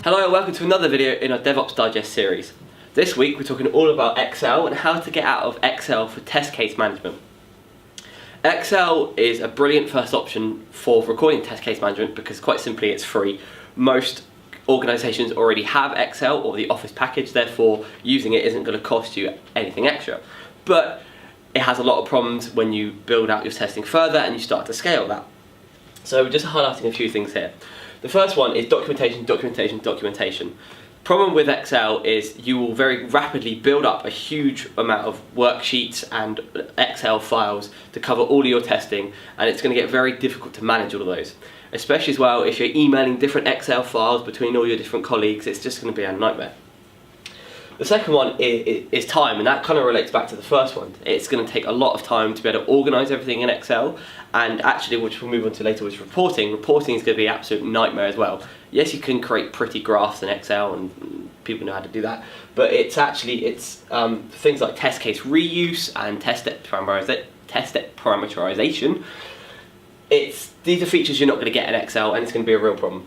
Hello and welcome to another video in our DevOps Digest series. This week we're talking all about Excel and how to get out of Excel for test case management. Excel is a brilliant first option for recording test case management because quite simply it's free. Most organisations already have Excel or the Office package, therefore using it isn't going to cost you anything extra. But it has a lot of problems when you build out your testing further and you start to scale that. So we're just highlighting a few things here. The first one is documentation. Problem with Excel is you will very rapidly build up a huge amount of worksheets and Excel files to cover all of your testing, and it's going to get very difficult to manage all of those. Especially as well if you're emailing different Excel files between all your different colleagues, it's just going to be a nightmare. The second one is time, and that kind of relates back to the first one. It's going to take a lot of time to be able to organise everything in Excel, and actually, which we'll move on to later, is reporting. Reporting is going to be an absolute nightmare as well. Yes, you can create pretty graphs in Excel, and people know how to do that, but it's things like test case reuse and test step parameterization. These are features you're not going to get in Excel, and it's going to be a real problem.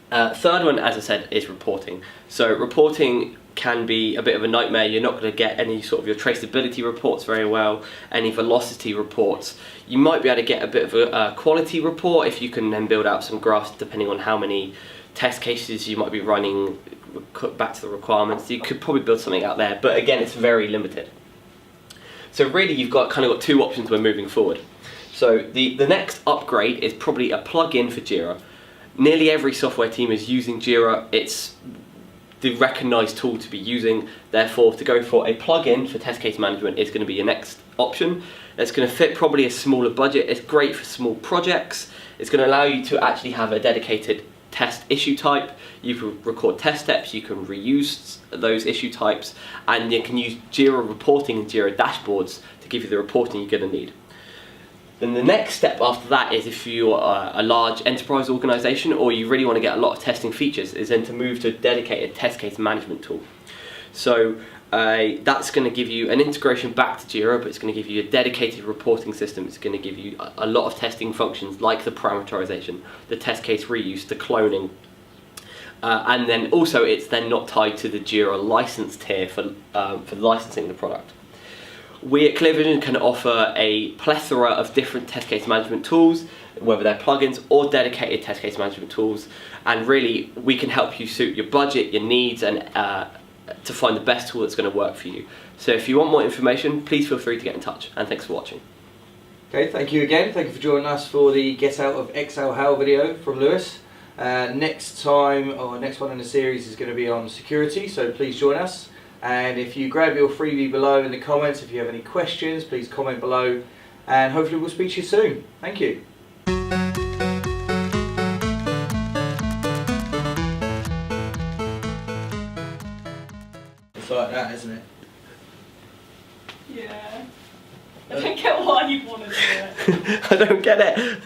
Third one, as I said, is reporting. So reporting can be a bit of a nightmare. You're not going to get any sort of your traceability reports very well, any velocity reports. You might be able to get a bit of a quality report if you can then build out some graphs depending on how many test cases you might be running back to the requirements. You could probably build something out there, but again, it's very limited. So really you've got two options when moving forward. So the next upgrade is probably a plug-in for Jira. Nearly every software team is using Jira. It's the recognised tool to be using, therefore to go for a plug-in for test case management is going to be your next option. It's going to fit probably a smaller budget. It's great for small projects. It's going to allow you to actually have a dedicated test issue type. You can record test steps, you can reuse those issue types, and you can use Jira reporting and Jira dashboards to give you the reporting you're going to need. Then the next step after that is if you're a large enterprise organisation or you really want to get a lot of testing features, is then to move to a dedicated test case management tool. So that's going to give you an integration back to Jira, but it's going to give you a dedicated reporting system. It's going to give you a lot of testing functions like the parameterization, the test case reuse, the cloning, and then also it's then not tied to the Jira license tier for licensing the product. We at Clearvision can offer a plethora of different test case management tools, whether they're plugins or dedicated test case management tools, and really we can help you suit your budget, your needs, and to find the best tool that's going to work for you. So if you want more information, please feel free to get in touch, and thanks for watching. Okay, thank you again. Thank you for joining us for the Get Out of Excel How video from Lewis. Next time, or next one in the series, is going to be on security, so please join us. And if you grab your freebie below in the comments, if you have any questions, please comment below, and hopefully we'll speak to you soon. Thank you. It's like that, isn't it? Yeah. I don't get why you'd want to do it. I don't get it.